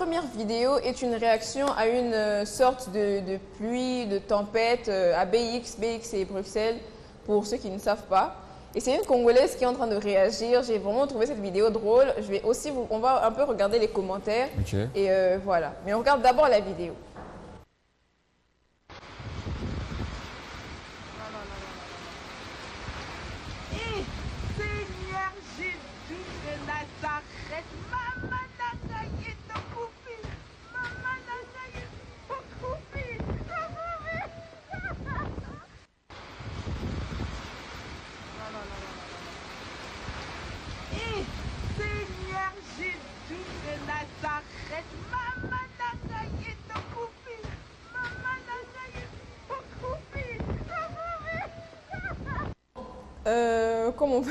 première vidéo est une réaction à une sorte de pluie, de tempête à BX. BX c'est Bruxelles, pour ceux qui ne savent pas. Et c'est une Congolaise qui est en train de réagir. J'ai vraiment trouvé cette vidéo drôle. Je vais aussi on va un peu regarder les commentaires. Okay. Et voilà. Mais on regarde d'abord la vidéo. Comment on peut...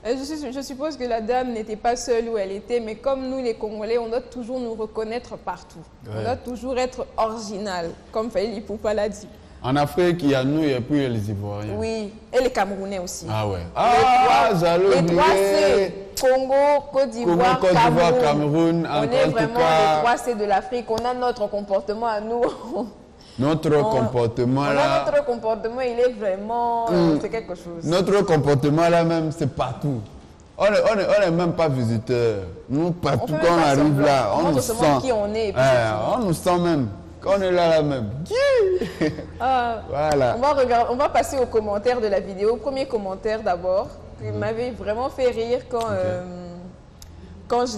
Je suppose que la dame n'était pas seule où elle était, mais comme nous les Congolais, on doit toujours nous reconnaître partout. Ouais. On doit toujours être original, comme Fali Poupa l'a dit. En Afrique, il y a nous et puis il y a les Ivoiriens. Oui, et les Camerounais aussi. Ah ouais. Ah, j'allais oublier. Les trois C, Congo, Côte d'Ivoire, Cameroun. On est vraiment les trois C de l'Afrique. On a notre comportement à nous. Notre comportement là. Notre comportement, il est vraiment. C'est quelque chose. Notre comportement là même, c'est partout. On n'est même pas visiteurs. Nous, partout quand on arrive là, on nous sent. Qui on est. On nous sent même. Quand on est là même. Voilà. On va passer aux commentaires de la vidéo. Premier commentaire d'abord, qui m'avait vraiment fait rire quand je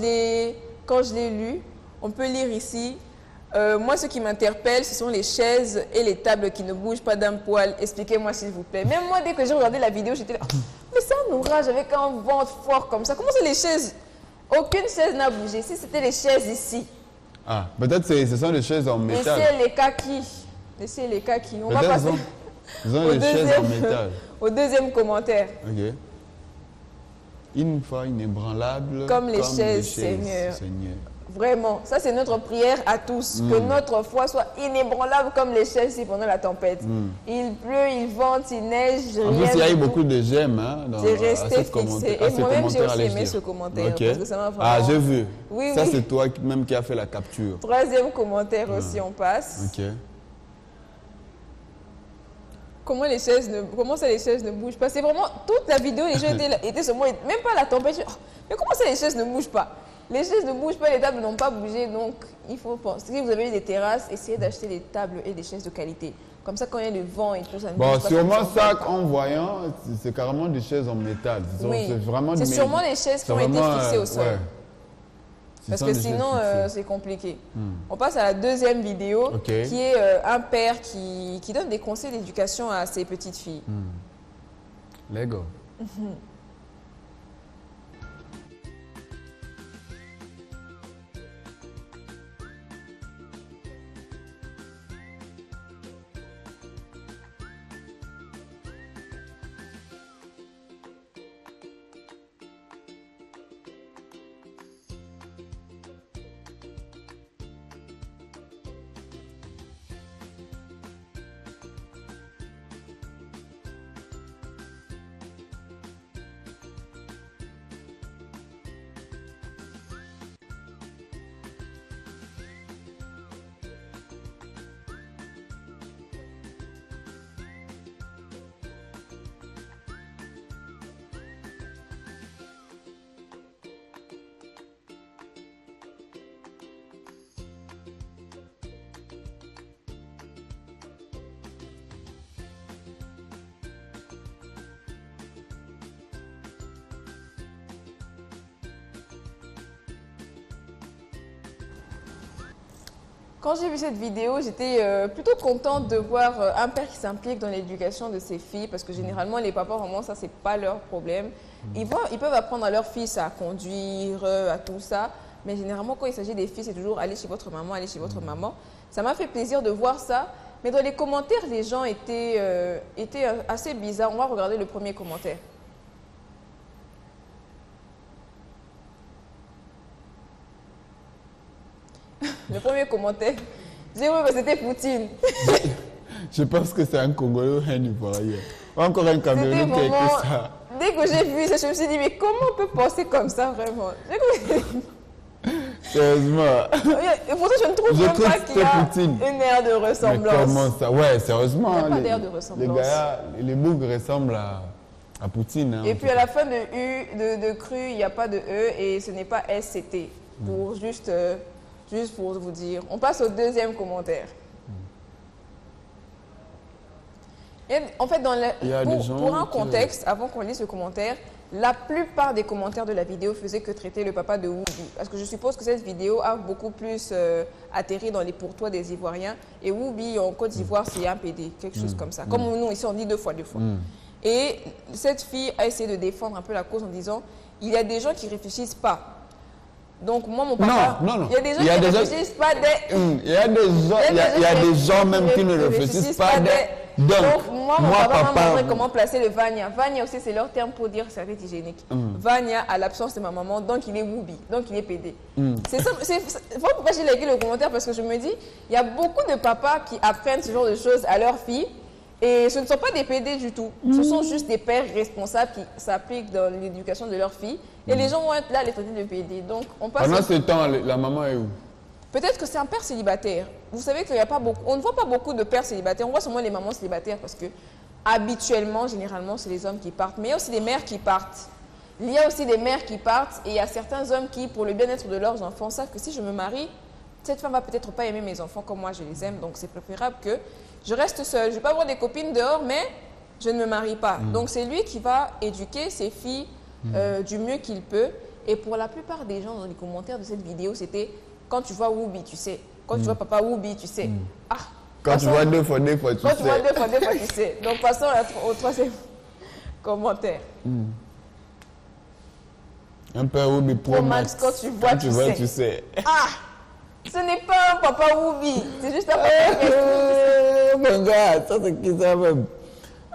l'ai lu. On peut lire ici. Moi, ce qui m'interpelle, ce sont les chaises et les tables qui ne bougent pas d'un poil. Expliquez-moi, s'il vous plaît. Même moi, dès que j'ai regardé la vidéo, j'étais là. Mais c'est un orage avec un vent fort comme ça. Comment c'est les chaises? Aucune chaise n'a bougé. Si c'était les chaises ici. Ah, peut-être ce sont les chaises en métal. Laissez les kaki. On va passer ils ont les chaises en métal. Au deuxième commentaire. Ok. Une fois inébranlable comme les chaises, Seigneur. Vraiment, ça c'est notre prière à tous, que notre foi soit inébranlable comme les chaises ici pendant la tempête. Il pleut, il vente, il neige, en plus, il y a eu beaucoup de j'aime dans cette fixé. Et moi-même j'ai aussi aimé ce commentaire. Okay. Parce que ça m'a vraiment... Ah, j'ai vu. Oui, ça c'est toi même qui a fait la capture. Troisième commentaire aussi, on passe. Ok. Comment les chaises ne bougent pas? C'est vraiment toute la vidéo, les gens étaient seulement, même pas la tempête. Mais comment ça les chaises ne bougent pas? Les chaises ne bougent pas, les tables n'ont pas bougé, donc il faut penser. Si vous avez des terrasses, essayez d'acheter des tables et des chaises de qualité. Comme ça, quand il y a le vent et tout ça. Bon, sûrement ça, en voyant, c'est carrément des chaises en métal. Oui, c'est sûrement les chaises qui ont été fixées au sol. Ouais. Parce que sinon, c'est compliqué. On passe à la deuxième vidéo, qui est un père qui donne des conseils d'éducation à ses petites filles. Lego. Quand j'ai vu cette vidéo, j'étais plutôt contente de voir un père qui s'implique dans l'éducation de ses filles, parce que généralement, les papas, vraiment, ça, c'est pas leur problème. Ils peuvent apprendre à leurs fils à conduire, à tout ça, mais généralement, quand il s'agit des filles, c'est toujours aller chez votre maman, aller chez votre maman. Ça m'a fait plaisir de voir ça, mais dans les commentaires, les gens étaient assez bizarres. On va regarder le premier commentaire. Le premier commentaire, j'ai vu que c'était Poutine. Je pense que c'est un Congolais ou un Ivoirien. Encore un Camerounais qui a écrit ça. Dès que j'ai vu ça, je me suis dit, mais comment on peut penser comme ça vraiment? Sérieusement. Et pourtant, je ne trouve même pas qu'il y a une aire de ressemblance. Mais comment ça? Ouais, sérieusement. Il n'y a pas d'air de ressemblance. Les gars, les bougres ressemblent à Poutine. Hein, et puis à la fin de cru, il n'y a pas de E et ce n'est pas SCT. Pour juste pour vous dire. On passe au deuxième commentaire. Et en fait, pour un contexte, avant qu'on lise le commentaire, la plupart des commentaires de la vidéo faisaient que traiter le papa de Whoopi. Parce que je suppose que cette vidéo a beaucoup plus atterri dans les pourtois des Ivoiriens. Et Whoopi, en Côte d'Ivoire, c'est un PD, quelque chose comme ça. Comme nous, ici, on dit deux fois. Et cette fille a essayé de défendre un peu la cause en disant il y a des gens qui ne réfléchissent pas. Donc, moi, mon papa, non. Il y a des gens qui ne réfléchissent pas des... Il y a des gens même qui ne réfléchissent pas des... Donc, moi, mon papa m'a montré comment placer le Vania. Vania aussi, c'est leur terme pour dire serviette hygiénique. Vania, à l'absence de ma maman, donc il est Whoopi, donc il est PD. C'est ça. Voilà pourquoi j'ai liké le commentaire, parce que je me dis, il y a beaucoup de papas qui apprennent ce genre de choses à leurs filles. Et ce ne sont pas des PD du tout. Ce sont juste des pères responsables qui s'appliquent dans l'éducation de leurs filles. Et les gens vont être là, les traités de PD. Donc, on passe... Pendant ce temps, la maman est où? Peut-être que c'est un père célibataire. Vous savez qu'il n'y a pas beaucoup... On ne voit pas beaucoup de pères célibataires. On voit seulement les mamans célibataires parce que, habituellement, généralement, c'est les hommes qui partent. Mais il y a aussi des mères qui partent. Il y a aussi des mères qui partent. Et il y a certains hommes qui, pour le bien-être de leurs enfants, savent que si je me marie, cette femme va peut-être pas aimer mes enfants comme moi je les aime. Donc, c'est préférable que je reste seule. Je ne vais pas avoir des copines dehors, mais je ne me marie pas. Donc, c'est lui qui va éduquer ses filles du mieux qu'il peut. Et pour la plupart des gens dans les commentaires de cette vidéo, c'était quand tu vois Whoopi, tu sais. Quand tu vois papa Whoopi, tu sais. Ah, quand tu vois deux fois, tu sais. Quand tu vois deux fois, tu sais. Donc, passons au troisième commentaire. Un peu Whoopi Pro Max. Quand tu vois, tu sais. Ah! Ce n'est pas un papa Whoopi, c'est juste un papa. Mon gars, ça c'est qui ça même?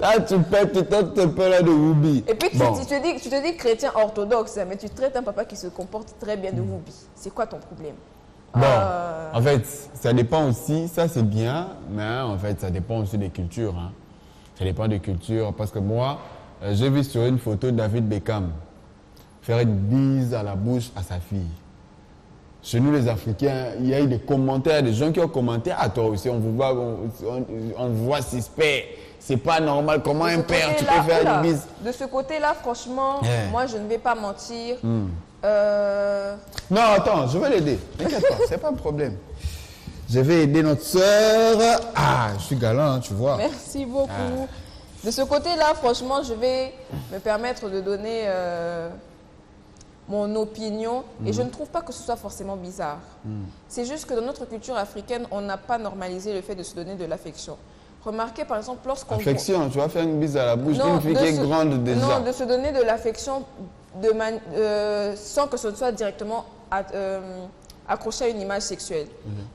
Là, tu pètes, tu tentes un peu là de Whoopi. Et puis tu te dis chrétien orthodoxe, mais tu traites un papa qui se comporte très bien de Whoopi. C'est quoi ton problème? Bon, en fait, ça dépend aussi, ça c'est bien, mais en fait, ça dépend aussi des cultures. Hein. Ça dépend des cultures, parce que moi, j'ai vu sur une photo de David Beckham faire une bise à la bouche à sa fille. Chez nous, les Africains, il y a eu des commentaires, des gens qui ont commenté à toi aussi, on vous voit suspect, c'est pas normal, comment un père, tu peux faire une bise? De ce côté-là, franchement, moi, je ne vais pas mentir. Non, attends, je vais l'aider, t'inquiète pas, c'est pas un problème. Je vais aider notre sœur. Ah, je suis galant, hein, tu vois. Merci beaucoup. De ce côté-là, franchement, je vais me permettre de donner... mon opinion, et je ne trouve pas que ce soit forcément bizarre. C'est juste que dans notre culture africaine, on n'a pas normalisé le fait de se donner de l'affection. Remarquez par exemple lorsqu'on... Affection, tu vas faire une bise à la bouche d'une fille qui est grande déjà. Non, de se donner de l'affection sans que ce ne soit directement accroché à une image sexuelle.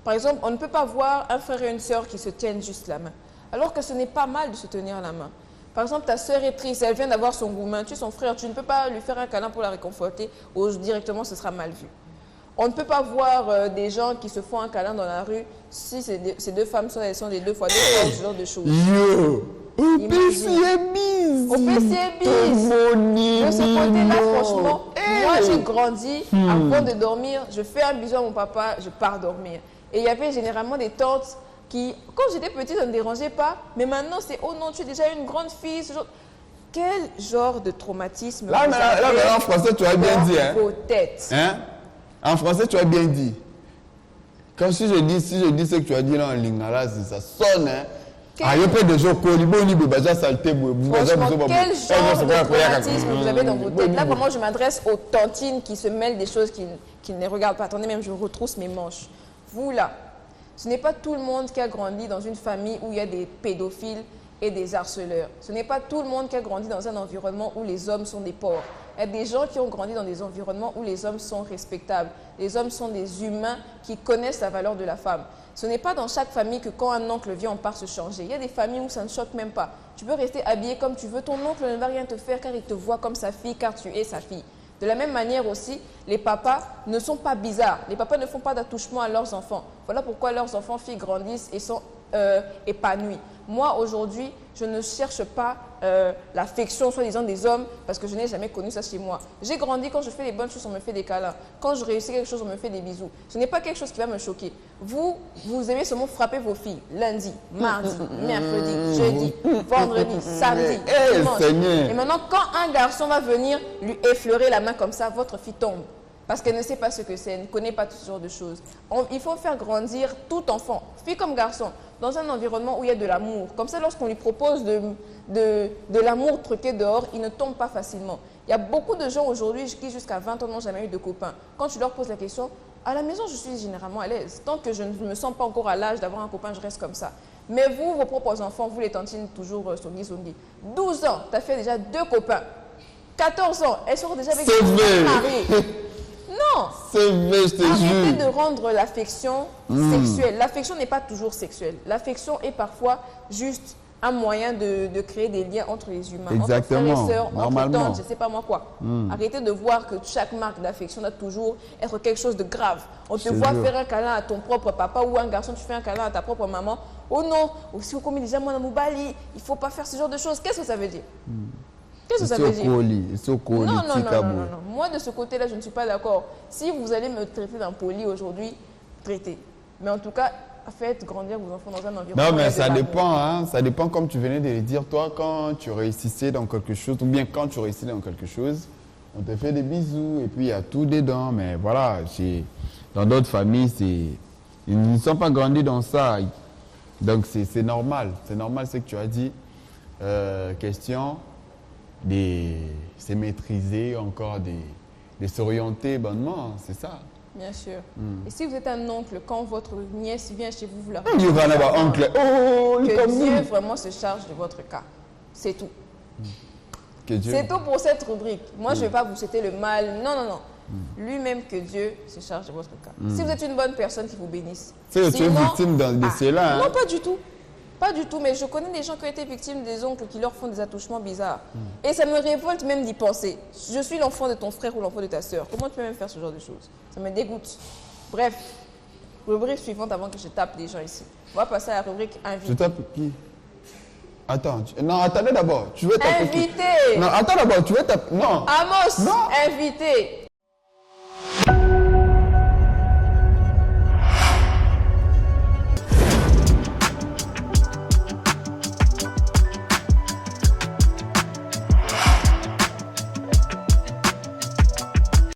Par exemple, on ne peut pas voir un frère et une sœur qui se tiennent juste la main, alors que ce n'est pas mal de se tenir la main. Par exemple, ta sœur est triste, elle vient d'avoir son gourmand, tu es son frère, tu ne peux pas lui faire un câlin pour la réconforter ou directement ce sera mal vu. On ne peut pas voir des gens qui se font un câlin dans la rue si ces deux femmes elles sont des deux fois ce genre de choses. Yo! Au PC bise! Au PC bise! De ce côté-là, franchement, moi j'ai grandi, avant de dormir, je fais un bisou à mon papa, je pars dormir. Et il y avait généralement des tantes qui, quand j'étais petite, ça ne me dérangeait pas, mais maintenant c'est oh non, tu es déjà une grande fille. Quel genre de traumatisme? Là, en français, tu as bien dit. Hein? Vos têtes. Hein? En français, tu as bien dit. Comme si je dis ce que tu as dit là en lingala, ça sonne. Hein? Ah, il y a pas de gens qui ont saleté. Franchement, quel genre de traumatisme vous avez dans vos têtes? Là, vraiment, je m'adresse aux tantines qui se mêlent des choses qui ne les regardent pas. Attendez, même je retrousse mes manches. Vous là, ce n'est pas tout le monde qui a grandi dans une famille où il y a des pédophiles et des harceleurs. Ce n'est pas tout le monde qui a grandi dans un environnement où les hommes sont des porcs. Il y a des gens qui ont grandi dans des environnements où les hommes sont respectables. Les hommes sont des humains qui connaissent la valeur de la femme. Ce n'est pas dans chaque famille que quand un oncle vient, on part se changer. Il y a des familles où ça ne choque même pas. Tu peux rester habillé comme tu veux. Ton oncle ne va rien te faire car il te voit comme sa fille, car tu es sa fille. De la même manière aussi, les papas ne sont pas bizarres. Les papas ne font pas d'attouchement à leurs enfants. Voilà pourquoi leurs enfants filles grandissent et sont épanouis. Moi, aujourd'hui, je ne cherche pas l'affection, soi-disant, des hommes parce que je n'ai jamais connu ça chez moi. J'ai grandi, quand je fais les bonnes choses, on me fait des câlins. Quand je réussis quelque chose, on me fait des bisous. Ce n'est pas quelque chose qui va me choquer. Vous aimez seulement frapper vos filles lundi, mardi, mercredi, jeudi, vendredi, samedi, dimanche. Et maintenant, quand un garçon va venir lui effleurer la main comme ça, votre fille tombe. Parce qu'elle ne sait pas ce que c'est, elle ne connaît pas tout ce genre de choses. Il faut faire grandir tout enfant, fille comme garçon, dans un environnement où il y a de l'amour. Comme ça, lorsqu'on lui propose de l'amour truqué dehors, il ne tombe pas facilement. Il y a beaucoup de gens aujourd'hui qui, jusqu'à 20 ans, n'ont jamais eu de copains. Quand tu leur poses la question, à la maison, je suis généralement à l'aise. Tant que je ne me sens pas encore à l'âge d'avoir un copain, je reste comme ça. Mais vous, vos propres enfants, vous les tantines toujours songi. 12 ans, tu as fait déjà 2 copains. 14 ans, elles sont déjà avec des mariés. Non, c'est vrai, je te jure. Arrêtez de rendre l'affection sexuelle. L'affection n'est pas toujours sexuelle. L'affection est parfois juste un moyen de créer des liens entre les humains. Exactement. Entre frères et sœurs, entre tantes, je ne sais pas moi quoi. Mm. Arrêtez de voir que chaque marque d'affection doit toujours être quelque chose de grave. On te voit faire un câlin à ton propre papa ou un garçon, tu fais un câlin à ta propre maman. Oh non, aussi comme déjà moi dans mon bali, il ne faut pas faire ce genre de choses. Qu'est-ce que ça veut dire? Qu'est-ce que ça veut dire? Non. Moi, de ce côté-là, je ne suis pas d'accord. Si vous allez me traiter d'impoli aujourd'hui, traitez. Mais en tout cas, faites grandir vos enfants dans un environnement. Non, mais ça dépend, hein. Ça dépend, comme tu venais de le dire, toi, quand tu réussissais dans quelque chose, ou bien quand tu réussis dans quelque chose, on te fait des bisous, et puis il y a tout dedans. Mais voilà, dans d'autres familles, ils ne sont pas grandis dans ça. Donc, c'est normal. C'est normal ce que tu as dit. Question c'est maîtriser encore, de s'orienter bonnement, c'est ça. Bien sûr. Et si vous êtes un oncle, quand votre nièce vient chez vous, vous la il va avoir oncle. Oh, que Dieu vraiment se charge de votre cas. C'est tout. C'est tout pour cette rubrique. Moi, je ne vais pas vous souhaiter le mal. Non. Lui-même, que Dieu se charge de votre cas. Si vous êtes une bonne personne, qu'il vous bénisse. Tu es victime de cela. Hein? Non, pas du tout. Pas du tout, mais je connais des gens qui ont été victimes des oncles qui leur font des attouchements bizarres. Et ça me révolte même d'y penser. Je suis l'enfant de ton frère ou l'enfant de ta sœur. Comment tu peux même faire ce genre de choses? Ça me dégoûte. Bref, rubrique suivante avant que je tape des gens ici. On va passer à la rubrique invité. Je tape qui? Attends, non, attendez d'abord. Tu veux taper invité. Qui? Non, attends d'abord, tu veux taper... Non. Amos, non. invité.